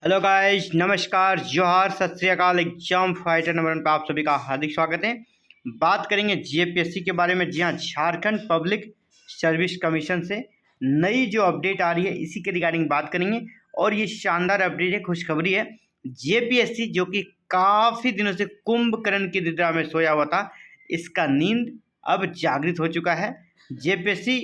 Hello guys, नमस्कार, जोहार, सत श्री अकाल। एग्जाम फाइटर नंबर 1 पर आप सभी का हार्दिक स्वागत है। बात करेंगे जेपीएससी के बारे में। जी हाँ, झारखंड पब्लिक सर्विस कमीशन से नई जो अपडेट आ रही है इसी के रिगार्डिंग बात करेंगे। और ये शानदार अपडेट है, खुशखबरी है। जेपीएससी जो कि काफ़ी दिनों से कुंभकर्ण की निद्रा में सोया हुआ था, इसका नींद अब जागृत हो चुका है। जेपीएससी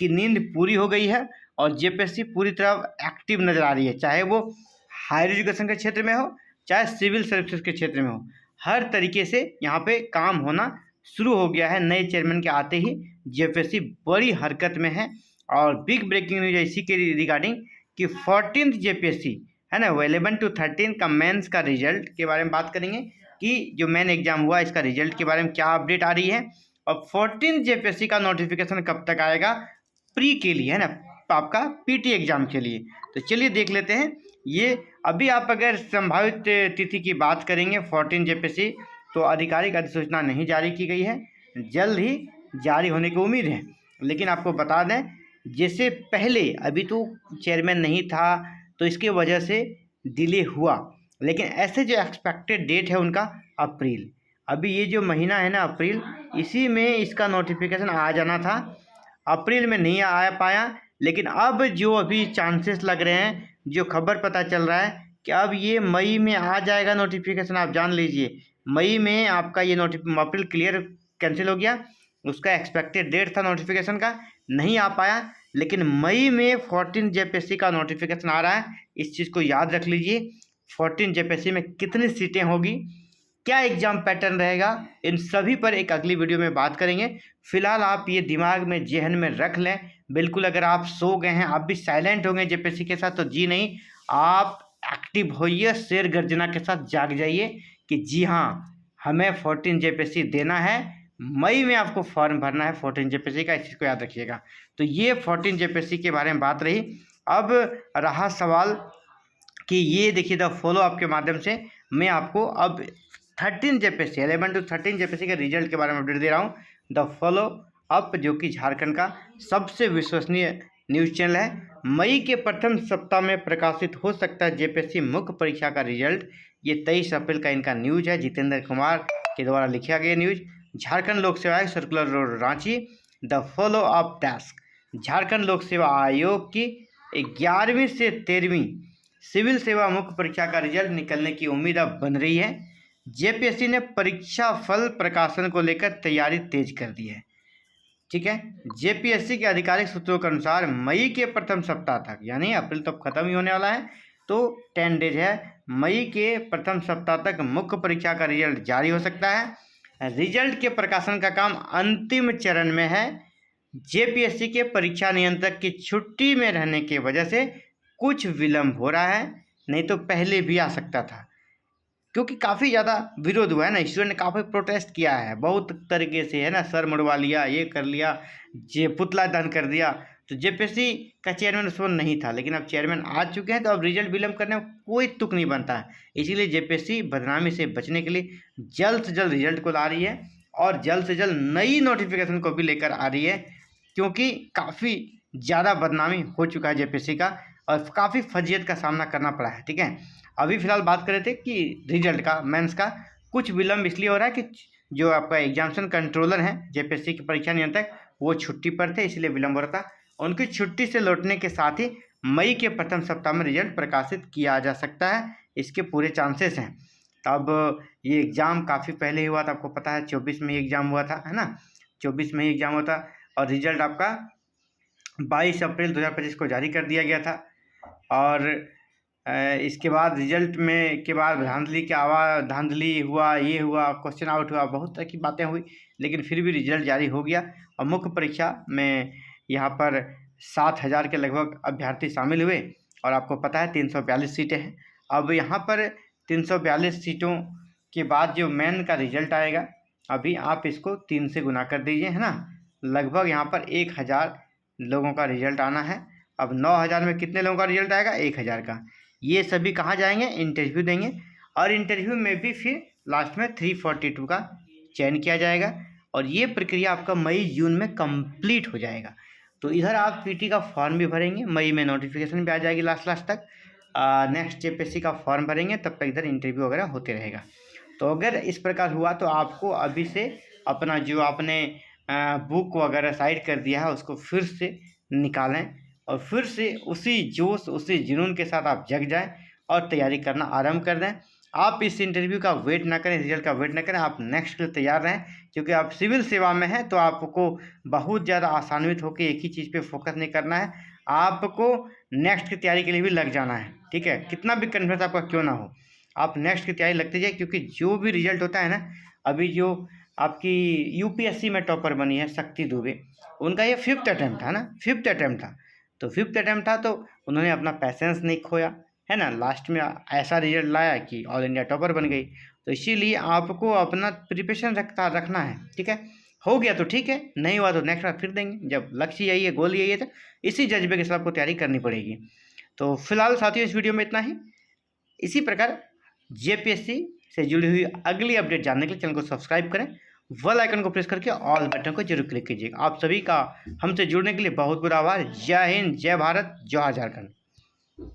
की नींद पूरी हो गई है और जेपीएससी पूरी तरह एक्टिव नजर आ रही है, चाहे वो हायर एजुकेशन के क्षेत्र में हो चाहे सिविल सर्विसेज के क्षेत्र में हो। हर तरीके से यहाँ पे काम होना शुरू हो गया है। नए चेयरमैन के आते ही जेपीएससी बड़ी हरकत में है। और बिग ब्रेकिंग न्यूज इसी के रिगार्डिंग कि 14th जेपीएससी है ना, वो 11 to 13 का मेंस का रिजल्ट के बारे में बात करेंगे कि जो मेन एग्जाम हुआ इसका रिजल्ट के बारे में क्या अपडेट आ रही है। और 14th जेपीएससी का नोटिफिकेशन कब तक आएगा प्री के लिए, है ना, आपका पीटी एग्जाम के लिए। तो चलिए देख लेते हैं। ये अभी आप अगर संभावित तिथि की बात करेंगे 14 जेपीएससी, तो आधिकारिक अधिसूचना नहीं जारी की गई है, जल्द ही जारी होने की उम्मीद है। लेकिन आपको बता दें, जैसे पहले अभी तो चेयरमैन नहीं था तो इसकी वजह से डिले हुआ, लेकिन ऐसे जो एक्सपेक्टेड डेट है उनका अप्रैल। अभी ये जो महीना है ना अप्रैल, इसी में इसका नोटिफिकेशन आ जाना था। अप्रैल में नहीं आ पाया, लेकिन अब जो अभी चांसेस लग रहे हैं, जो खबर पता चल रहा है कि अब ये मई में आ जाएगा नोटिफिकेशन। आप जान लीजिए मई में आपका ये अप्रैल क्लियर कैंसिल हो गया, उसका एक्सपेक्टेड डेट था नोटिफिकेशन का, नहीं आ पाया। लेकिन मई में 14 जेपीएससी का नोटिफिकेशन आ रहा है, इस चीज़ को याद रख लीजिए। 14 जेपीएससी में कितनी सीटें होगी, क्या एग्जाम पैटर्न रहेगा, इन सभी पर एक अगली वीडियो में बात करेंगे। फिलहाल आप ये दिमाग में जेहन में रख लें। बिल्कुल अगर आप सो गए हैं, आप भी साइलेंट हो गए जेपीएससी के साथ, तो जी नहीं, आप एक्टिव होइए, शेर गर्जना के साथ जाग जाइए कि जी हाँ, हमें 14 जेपीएससी देना है। मई में आपको फॉर्म भरना है 14 जेपीएससी का, इस चीज़ को याद रखिएगा। तो ये 14 जेपीएससी के बारे में बात रही। अब रहा सवाल कि ये देखिए द फॉलो अप के माध्यम से मैं आपको अब 13 जेपीएससी 11 to 13 जेपीएससी के रिजल्ट के बारे में अपडेट दे रहा हूँ। द फॉलो अप जो कि झारखंड का सबसे विश्वसनीय न्यूज़ चैनल है। मई के प्रथम सप्ताह में प्रकाशित हो सकता है जेपीएससी मुख्य परीक्षा का रिजल्ट। ये 23 अप्रैल का इनका न्यूज है, जितेंद्र कुमार के द्वारा लिखा गया न्यूज। झारखंड लोक सेवा आयोग circular road Ranchi. The follow up task, Jharkhand लोक सेवा आयोग की 11वीं से 13वीं सिविल सेवा मुख्य परीक्षा का रिजल्ट निकलने की उम्मीद अब बन रही है। जेपीएससी ने परीक्षा फल प्रकाशन को लेकर तैयारी तेज कर दी है। ठीक है, जेपीएससी के आधिकारिक सूत्रों के अनुसार मई के प्रथम सप्ताह तक, यानी अप्रैल तो खत्म ही होने वाला है, तो 10 डेज है, मई के प्रथम सप्ताह तक मुख्य परीक्षा का रिजल्ट जारी हो सकता है। रिजल्ट के प्रकाशन का काम अंतिम चरण में है। जेपीएससी के परीक्षा नियंत्रक की छुट्टी में रहने की वजह से कुछ विलंब हो रहा है, नहीं तो पहले भी आ सकता था, क्योंकि काफ़ी ज़्यादा विरोध हुआ है ना, स्टूडेंट ने काफ़ी प्रोटेस्ट किया है बहुत तरीके से, है ना, सर मुड़वा लिया, ये कर लिया, पुतला दहन कर दिया। तो जेपीएससी का चेयरमैन उस वक्त नहीं था, लेकिन अब चेयरमैन आ चुके हैं, तो अब रिजल्ट विलम्ब करने में कोई तुक नहीं बनता है। इसीलिए जेपीएससी बदनामी से बचने के लिए जल्द से जल्द रिजल्ट को ला रही है और जल्द से जल्द नई नोटिफिकेशन को भी लेकर आ रही है, क्योंकि काफ़ी ज़्यादा बदनामी हो चुका है जेपीएससी का और काफ़ी फजीयत का सामना करना पड़ा है। ठीक है, अभी फिलहाल बात कर रहे थे कि रिजल्ट का, मेंस का कुछ विलम्ब इसलिए हो रहा है कि जो आपका एग्जामिनेशन कंट्रोलर है जेपीएससी के परीक्षा नियंत्रक, वो छुट्टी पर थे, इसलिए विलम्ब हो रहा था। उनकी छुट्टी से लौटने के साथ ही मई के प्रथम सप्ताह में रिजल्ट प्रकाशित किया जा सकता है, इसके पूरे चांसेस हैं। तब ये एग्ज़ाम काफ़ी पहले हुआ था, आपको पता है 24 में एग्ज़ाम हुआ था, है ना, 24 में ही एग्ज़ाम हुआ था और रिजल्ट आपका 22 अप्रैल 2025 को जारी कर दिया गया था। और इसके बाद रिजल्ट में के बाद धांधली हुआ, ये हुआ, क्वेश्चन आउट हुआ, बहुत तरह की बातें हुई, लेकिन फिर भी रिजल्ट जारी हो गया। और मुख्य परीक्षा में यहाँ पर 7,000 के लगभग अभ्यर्थी शामिल हुए और आपको पता है 342 सीटें हैं। अब यहाँ पर 342 सीटों के बाद जो मेन का रिजल्ट आएगा, अभी आप इसको 3 से गुना कर दीजिए, है ना, लगभग यहाँ पर 1,000 लोगों का रिजल्ट आना है। अब 9,000 में कितने लोगों का रिजल्ट आएगा? 1,000 का। ये सभी कहाँ जाएंगे? इंटरव्यू देंगे, और इंटरव्यू में भी फिर लास्ट में 342 का चयन किया जाएगा और ये प्रक्रिया आपका मई जून में कंप्लीट हो जाएगा। तो इधर आप पीटी का फॉर्म भी भरेंगे, मई में नोटिफिकेशन भी आ जाएगी लास्ट तक। नेक्स्ट जेपीएससी का फॉर्म भरेंगे तब तक इधर इंटरव्यू वगैरह होते रहेगा। तो अगर इस प्रकार हुआ तो आपको अभी से अपना जो आपने बुक वगैरह साइड कर दिया है उसको फिर से निकालें और फिर से उसी जोश उसी जुनून के साथ आप जग जाएं और तैयारी करना आरंभ कर दें। आप इस इंटरव्यू का वेट ना करें, रिजल्ट का वेट ना करें, आप नेक्स्ट के लिए तैयार रहें, क्योंकि आप सिविल सेवा में हैं तो आपको बहुत ज़्यादा आसान्वित होकर एक ही चीज़ पे फोकस नहीं करना है, आपको नेक्स्ट की तैयारी के लिए भी लग जाना है। ठीक है, कितना भी कन्फिडेंस आपका क्यों ना हो, आप नेक्स्ट की तैयारी लगते जाए, क्योंकि जो भी रिजल्ट होता है ना, अभी जो आपकी यूपीएससी में टॉपर बनी है शक्ति दुबे, उनका ये 5th अटैम्प्ट था ना, 5th अटैम्प्ट था। तो 5th अटैम्प्ट था तो उन्होंने अपना पैसेंस नहीं खोया, है ना, लास्ट में ऐसा रिजल्ट लाया कि ऑल इंडिया टॉपर बन गई। तो इसीलिए आपको अपना प्रिपरेशन रखना है। ठीक है, हो गया तो ठीक है, नहीं हुआ तो नेक्स्ट बार फिर देंगे। जब लक्ष्य यही है, गोल यही है, तो इसी जज्बे के साथ आपको तैयारी करनी पड़ेगी। तो फिलहाल साथियों इस वीडियो में इतना ही। इसी प्रकार जेपीएससी से जुड़ी हुई अगली अपडेट जानने के लिए चैनल को सब्सक्राइब करें, बेल आइकन को प्रेस करके ऑल बटन को जरूर क्लिक कीजिएगा। आप सभी का हमसे जुड़ने के लिए बहुत बहुत आभार। जय हिंद, जय भारत, जय झारखंड।